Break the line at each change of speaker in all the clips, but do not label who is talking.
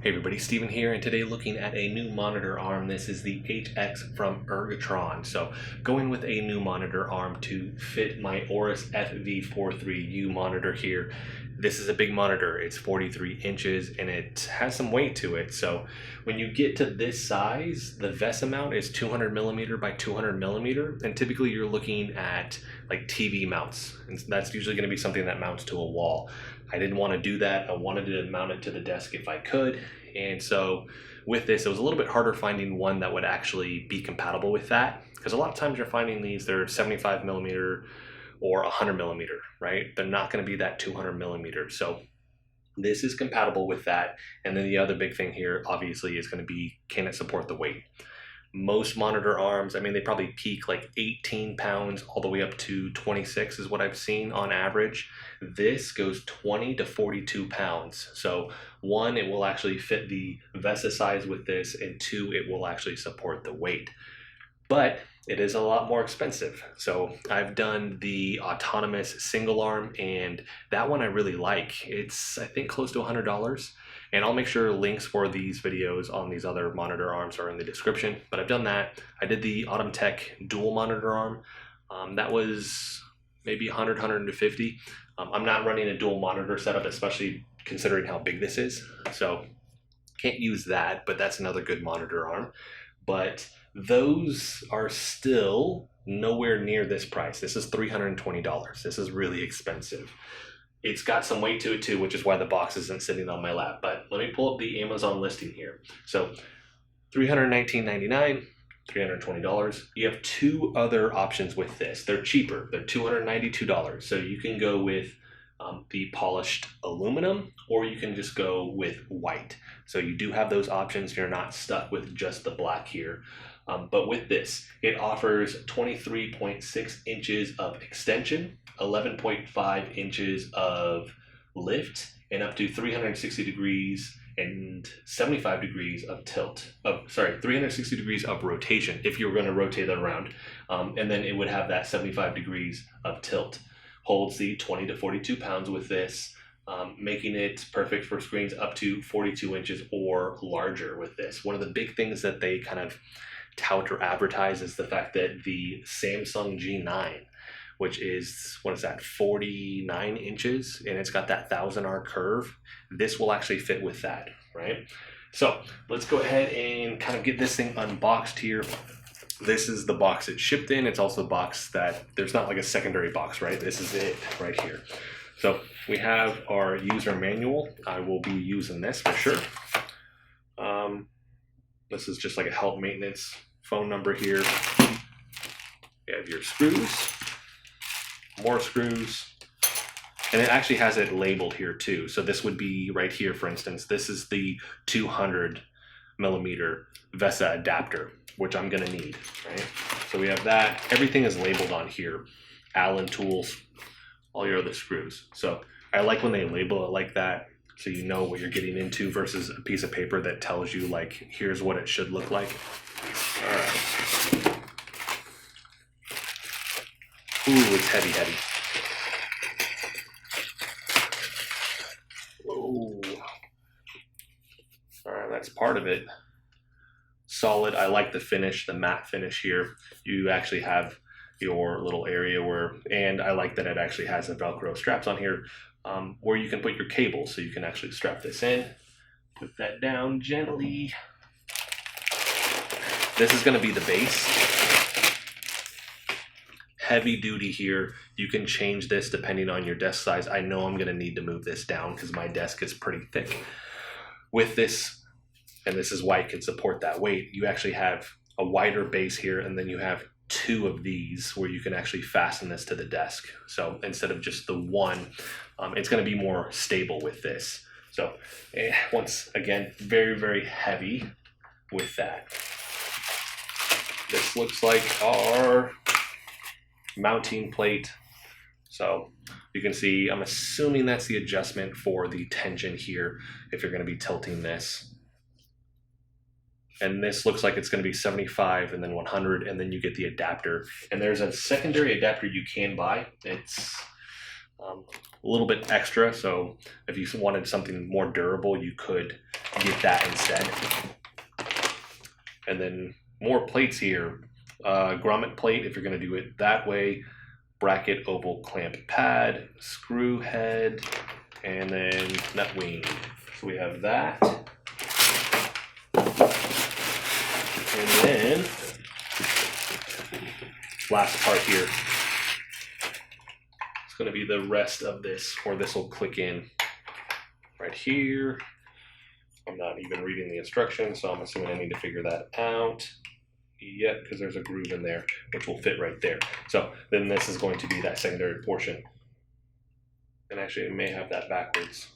Hey everybody, Steven here, and today looking at a new monitor arm. This is the HX from Ergotron. So going with a new monitor arm to fit my Oris FV43U monitor here. This is a big monitor. It's 43 inches and it has some weight to it. So when you get to this size, the VESA mount is 200 millimeter by 200 millimeter, and typically you're looking at like TV mounts, and that's usually going to be something that mounts to a wall. I didn't want to do that. I wanted to mount it to the desk if I could. And so with this, it was a little bit harder finding one that would actually be compatible with that. Because a lot of times you're finding these, they're 75 millimeter or 100 millimeter, right? They're not going to be that 200 millimeter. So this is compatible with that. And then the other big thing here, obviously, is going to be, can it support the weight? Most monitor arms, I mean, they probably peak like 18 pounds all the way up to 26 is what I've seen on average. This goes 20 to 42 pounds. So one, it will actually fit the VESA size with this, and two, it will actually support the weight. But it is a lot more expensive. So I've done the autonomous single arm, and that one I really like. It's, I think, close to $100. And I'll make sure links for these videos on these other monitor arms are in the description. But I've done that. I did the AutumnTech dual monitor arm. That was maybe 100, 150. I'm not running a dual monitor setup, especially considering how big this is. So can't use that, but that's another good monitor arm. But those are still nowhere near this price. This is $320. This is really expensive. It's got some weight to it too, which is why the box isn't sitting on my lap. But let me pull up the Amazon listing here. So $319.99, $320. You have two other options with this. They're cheaper. They're $292. So you can go with the polished aluminum, or you can just go with white. So you do have those options. You're not stuck with just the black here. But with this, it offers 23.6 inches of extension, 11.5 inches of lift, and up to 360 degrees and 75 degrees of tilt. 360 degrees of rotation if you were going to rotate it around. And then it would have that 75 degrees of tilt. Holds the 20 to 42 pounds with this, making it perfect for screens up to 42 inches or larger with this. One of the big things that they kind of tout or advertise is the fact that the Samsung G9, which is, what is that, 49 inches, and it's got that 1000R curve, this will actually fit with that, right? So let's go ahead and kind of get this thing unboxed here. This is the box it's shipped in. It's also the box that, there's not like a secondary box, right? This is it right here. So we have our user manual. I will be using this for sure. This is just like a help maintenance phone number here. You have your screws, more screws, and it actually has it labeled here too. So this would be right here, for instance, this is the 200 millimeter VESA adapter, which I'm gonna need, right? So we have that. Everything is labeled on here. Allen tools, all your other screws. So I like when they label it like that, so you know what you're getting into versus a piece of paper that tells you like, here's what it should look like. All right. Ooh, it's heavy, heavy. Whoa. All right, that's part of it. Solid. I like the finish, the matte finish here. You actually have your little area where, and I like that it actually has the Velcro straps on here where you can put your cable, so you can actually strap this in, put that down gently. This is going to be the base. Heavy duty here. You can change this depending on your desk size. I know I'm going to need to move this down because my desk is pretty thick. With this, and this is why it can support that weight, you actually have a wider base here, and then you have two of these where you can actually fasten this to the desk. So instead of just the one, it's going to be more stable with this. So once again, very, very heavy with that. This looks like our mounting plate. So you can see, I'm assuming that's the adjustment for the tension here if you're going to be tilting this. And this looks like it's going to be 75 and then 100, and then you get the adapter. And there's a secondary adapter you can buy. It's a little bit extra, so if you wanted something more durable, you could get that instead. And then more plates here. Grommet plate if you're going to do it that way, bracket oval clamp pad, screw head, and then nut wing. So we have that. And then last part here, it's going to be the rest of this, or this will click in right here. I'm not even reading the instructions, so I'm assuming I need to figure that out. Yep, because there's a groove in there, which will fit right there. So then this is going to be that secondary portion. And actually, it may have that backwards.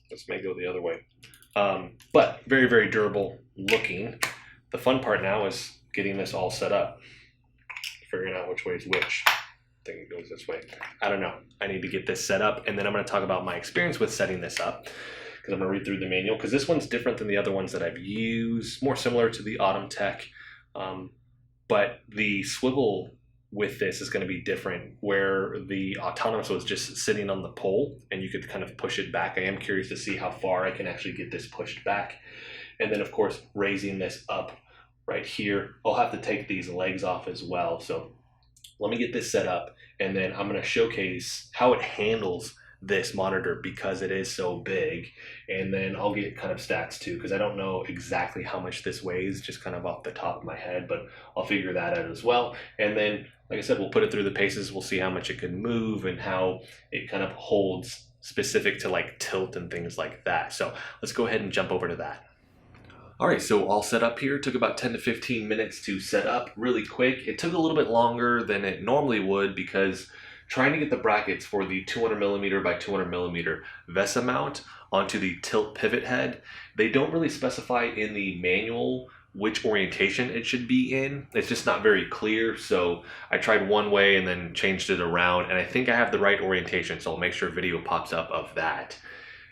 This may go the other way. But very, very durable looking. The fun part now is getting this all set up. Figuring out which way is which. I think it goes this way. I don't know. I need to get this set up, and then I'm going to talk about my experience with setting this up, because I'm going to read through the manual, because this one's different than the other ones that I've used, more similar to the Autumn Tech. But the swivel with this is going to be different, where the autonomous was just sitting on the pole and you could kind of push it back. I am curious to see how far I can actually get this pushed back. And then of course, raising this up right here, I'll have to take these legs off as well. So let me get this set up, and then I'm going to showcase how it handles this monitor because it is so big, and then I'll get kind of stats too, because I don't know exactly how much this weighs just kind of off the top of my head, but I'll figure that out as well. And then like I said, we'll put it through the paces, we'll see how much it can move and how it kind of holds specific to like tilt and things like that. So let's go ahead and jump over to that. All right, so all set up here. It took about 10 to 15 minutes to set up, really quick. It took a little bit longer than it normally would because trying to get the brackets for the 200mm by 200mm VESA mount onto the tilt pivot head, they don't really specify in the manual which orientation it should be in. It's just not very clear, so I tried one way and then changed it around, and I think I have the right orientation, so I'll make sure a video pops up of that.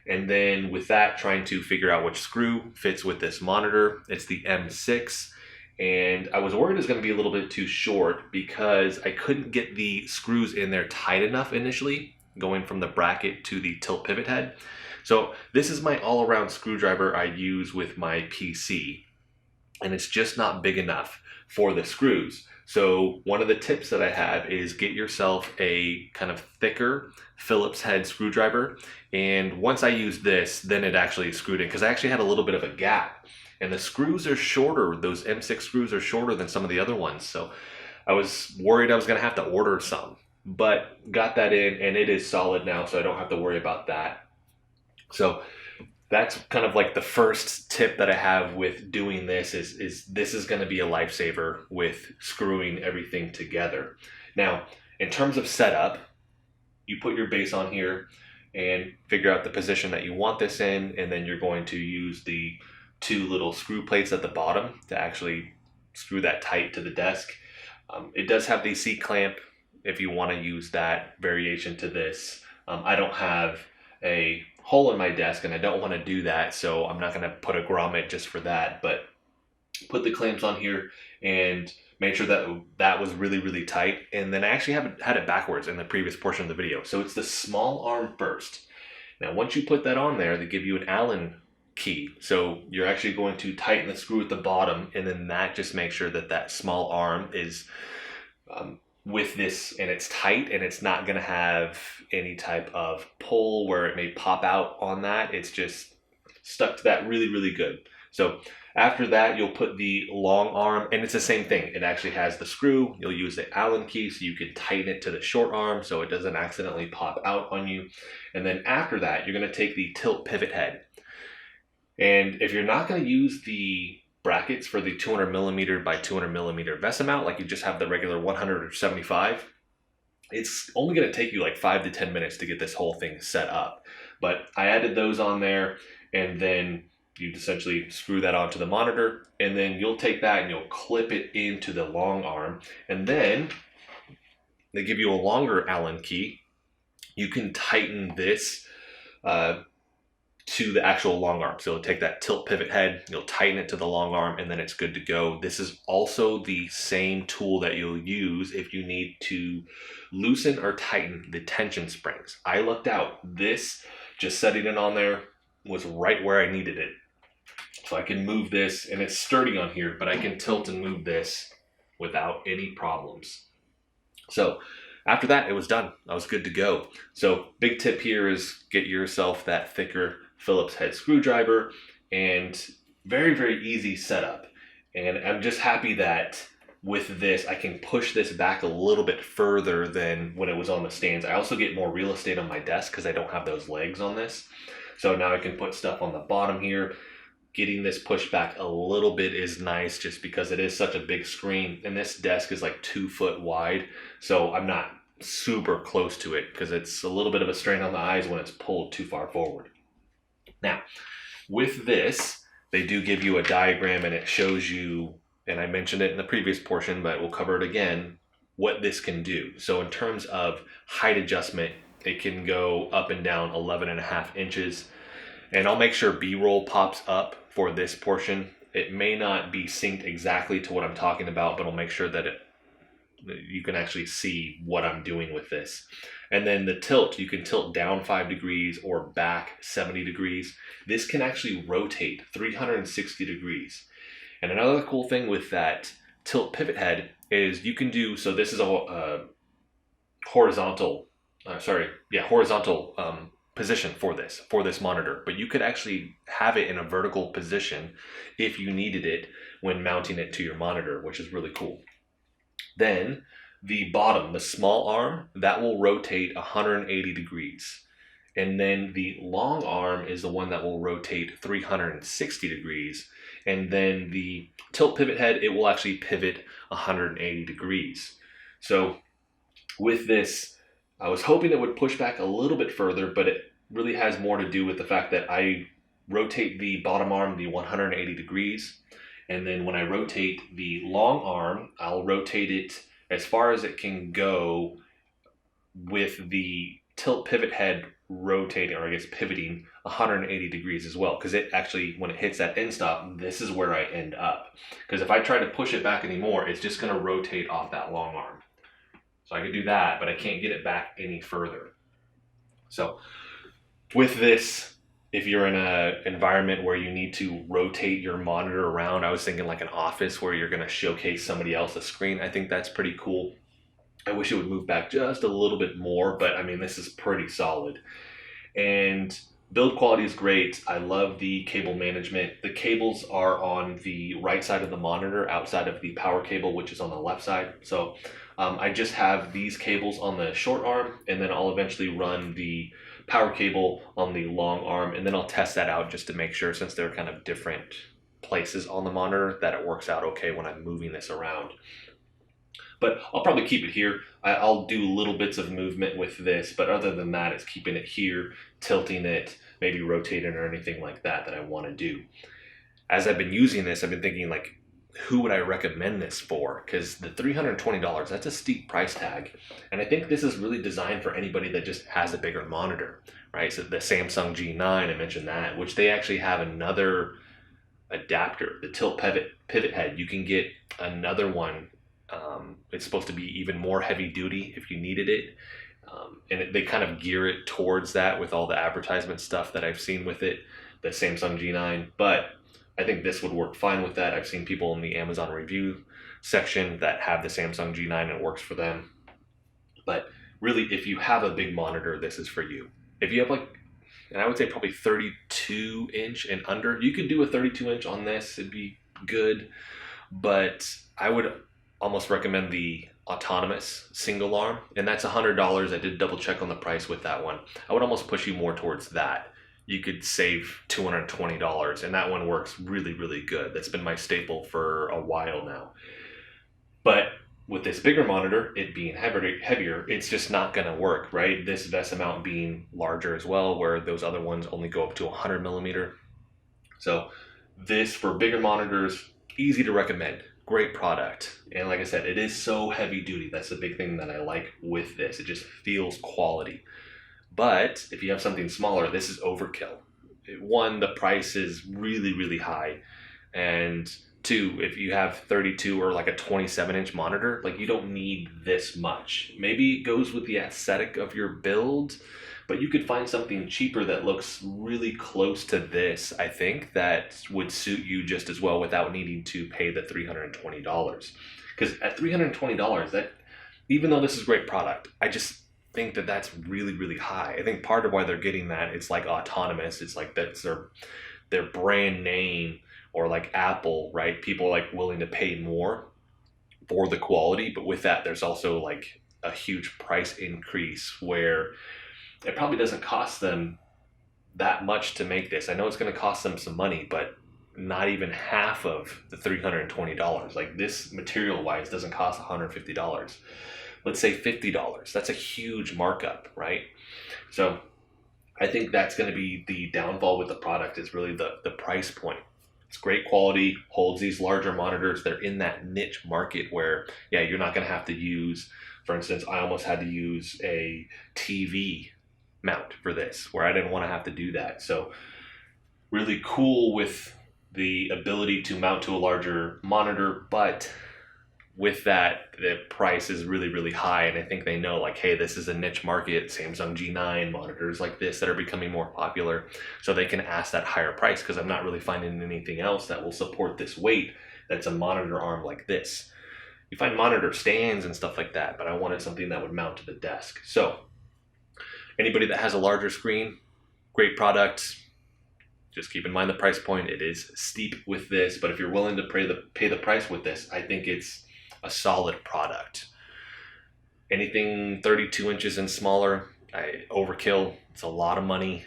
And then with that, trying to figure out which screw fits with this monitor. It's the M6. And I was worried it was going to be a little bit too short because I couldn't get the screws in there tight enough initially, going from the bracket to the tilt pivot head. So this is my all-around screwdriver I use with my PC, and it's just not big enough for the screws. So one of the tips that I have is get yourself a kind of thicker Phillips head screwdriver. And once I used this, then it actually screwed in, because I actually had a little bit of a gap. And the screws are shorter, those M6 screws are shorter than some of the other ones. So I was worried I was gonna have to order some, but got that in and it is solid now, so I don't have to worry about that. So that's kind of like the first tip that I have with doing this is this is gonna be a lifesaver with screwing everything together. Now, in terms of setup, you put your base on here and figure out the position that you want this in, and then you're going to use the two little screw plates at the bottom to actually screw that tight to the desk. It does have the C-clamp if you want to use that variation to this. I don't have a hole in my desk and I don't want to do that, so I'm not going to put a grommet just for that, but put the clamps on here and made sure that that was really, really tight. And then I actually had it backwards in the previous portion of the video. So it's the small arm first. Now, once you put that on there, they give you an Allen key. So you're actually going to tighten the screw at the bottom, and then that just makes sure that that small arm is with this and it's tight, and it's not going to have any type of pull where it may pop out on that. It's just stuck to that really, really good. So after that, you'll put the long arm, and it's the same thing. It actually has the screw. You'll use the Allen key so you can tighten it to the short arm so it doesn't accidentally pop out on you. And then after that, you're going to take the tilt pivot head. And if you're not going to use the brackets for the 200mm by 200mm VESA mount, like you just have the regular 100 or 75, it's only going to take you like 5 to 10 minutes to get this whole thing set up. But I added those on there, and then you essentially screw that onto the monitor, and then you'll take that and you'll clip it into the long arm, and then they give you a longer Allen key. You can tighten this to the actual long arm. So you'll take that tilt pivot head, you'll tighten it to the long arm, and then it's good to go. This is also the same tool that you'll use if you need to loosen or tighten the tension springs. I lucked out. This, just setting it on there, was right where I needed it. So I can move this, and it's sturdy on here, but I can tilt and move this without any problems. So after that, it was done. I was good to go. So big tip here is get yourself that thicker Phillips head screwdriver, and very, very easy setup. And I'm just happy that with this, I can push this back a little bit further than when it was on the stands. I also get more real estate on my desk because I don't have those legs on this. So now I can put stuff on the bottom here. Getting this pushed back a little bit is nice just because it is such a big screen, and this desk is like 2 foot wide. So I'm not super close to it because it's a little bit of a strain on the eyes when it's pulled too far forward. Now, with this, they do give you a diagram, and it shows you, and I mentioned it in the previous portion, but we'll cover it again, what this can do. So in terms of height adjustment, it can go up and down 11.5 inches. And I'll make sure B-roll pops up for this portion. It may not be synced exactly to what I'm talking about, but I'll make sure that you can actually see what I'm doing with this. And then the tilt, you can tilt down 5 degrees or back 70 degrees. This can actually rotate 360 degrees. And another cool thing with that tilt pivot head is you can do, so this is a horizontal position for this monitor, but you could actually have it in a vertical position if you needed it when mounting it to your monitor, which is really cool. Then the bottom, the small arm, that will rotate 180 degrees. And then the long arm is the one that will rotate 360 degrees. And then the tilt pivot head, it will actually pivot 180 degrees. So with this, I was hoping it would push back a little bit further, but it really has more to do with the fact that I rotate the bottom arm the 180 degrees. And then when I rotate the long arm, I'll rotate it as far as it can go with the tilt pivot head rotating, or I guess pivoting 180 degrees as well. Because it actually, when it hits that end stop, this is where I end up. Because if I try to push it back anymore, it's just going to rotate off that long arm. So I could do that, but I can't get it back any further. So with this, if you're in an environment where you need to rotate your monitor around, I was thinking like an office where you're going to showcase somebody else's screen. I think that's pretty cool. I wish it would move back just a little bit more, but I mean, this is pretty solid. And build quality is great. I love the cable management. The cables are on the right side of the monitor outside of the power cable, which is on the left side. So I just have these cables on the short arm, and then I'll eventually run the power cable on the long arm, and then I'll test that out just to make sure, since they're kind of different places on the monitor, that it works out okay when I'm moving this around. But I'll probably keep it here. I'll do little bits of movement with this, but other than that, it's keeping it here, tilting it, maybe rotating or anything like that I want to do. As I've been using this, I've been thinking, like, who would I recommend this for? Because the $320, that's a steep price tag. And I think this is really designed for anybody that just has a bigger monitor, right? So the Samsung G9, I mentioned that, which they actually have another adapter, the tilt pivot head. You can get another one. It's supposed to be even more heavy duty if you needed it. And they kind of gear it towards that with all the advertisement stuff that I've seen with it, the Samsung G9. But I think this would work fine with that. I've seen people in the Amazon review section that have the Samsung G9 and it works for them. But really, if you have a big monitor, this is for you. If you have and I would say probably 32 inch and under, you could do a 32 inch on this. It'd be good. But I would almost recommend the autonomous single arm, and that's $100. I did double check on the price with that one. I would almost push you more towards that. You could save $220, and that one works really, really good. That's been my staple for a while now. But with this bigger monitor, it being heavier, it's just not going to work, right? This vest amount being larger as well, where those other ones only go up to 100 millimeter. So this, for bigger monitors, easy to recommend. Great product. And like I said, it is so heavy duty. That's the big thing that I like with this. It just feels quality. But if you have something smaller, this is overkill. one, the price is really, really high, and two, if you have 32 or like a 27-inch monitor, like you don't need this much. Maybe it goes with the aesthetic of your build, but you could find something cheaper that looks really close to this, I think, that would suit you just as well without needing to pay the $320. Because at $320, that, even though this is a great product, I just think that that's really, really high. I think part of why they're getting that, it's like autonomous, it's like that's their brand name, or like Apple, right? People are like willing to pay more for the quality, but with that, there's also like a huge price increase where it probably doesn't cost them that much to make this. I know it's going to cost them some money, but not even half of the $320. Like this material wise doesn't cost $150. Let's say $50. That's a huge markup, right? So I think that's going to be the downfall with the product, is really the price point. It's great quality, holds these larger monitors. They're in that niche market where, yeah, you're not going to have to use, for instance, I almost had to use a TV mount for this, where I didn't want to have to do that. So really cool with the ability to mount to a larger monitor, but with that, the price is really, really high. And I think they know, like, hey, this is a niche market. Samsung G9 monitors like this that are becoming more popular. So they can ask that higher price, because I'm not really finding anything else that will support this weight that's a monitor arm like this. You find monitor stands and stuff like that, but I wanted something that would mount to the desk. So anybody that has a larger screen, great product. Just keep in mind the price point. It is steep with this, but if you're willing to pay the price with this, I think it's a solid product. Anything 32 inches and smaller, overkill. It's a lot of money.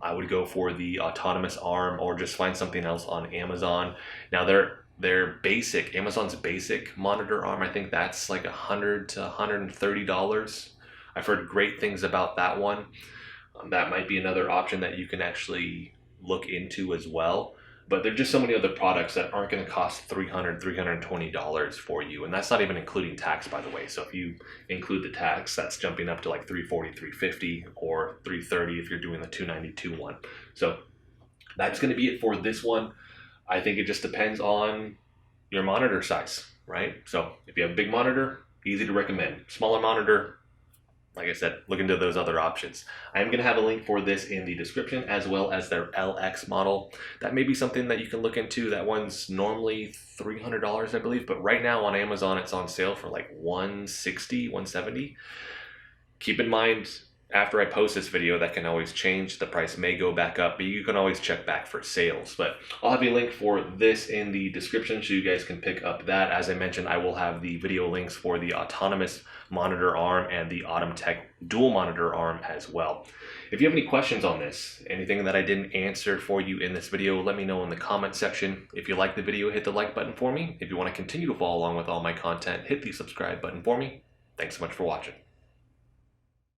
I would go for the autonomous arm, or just find something else on Amazon. Now their basic, Amazon's basic monitor arm, I think that's like $100 to $130. I've heard great things about that one. That might be another option that you can actually look into as well. But there's just so many other products that aren't going to cost $300, $320 for you. And that's not even including tax, by the way. So if you include the tax, that's jumping up to like $340, $350, or $330 if you're doing the $292 one. So that's going to be it for this one. I think it just depends on your monitor size, right? So if you have a big monitor, easy to recommend. Smaller monitor, like I said, look into those other options. I'm going to have a link for this in the description, as well as their LX model. That may be something that you can look into. That one's normally $300, I believe, but right now on Amazon, it's on sale for like $160, $170. Keep in mind, after I post this video, that can always change. The price may go back up, but you can always check back for sales. But I'll have a link for this in the description so you guys can pick up that. As I mentioned, I will have the video links for the autonomous monitor arm and the AutumnTech dual monitor arm as well. If you have any questions on this, anything that I didn't answer for you in this video, let me know in the comment section. If you like the video, hit the like button for me. If you want to continue to follow along with all my content, hit the subscribe button for me. Thanks so much for watching.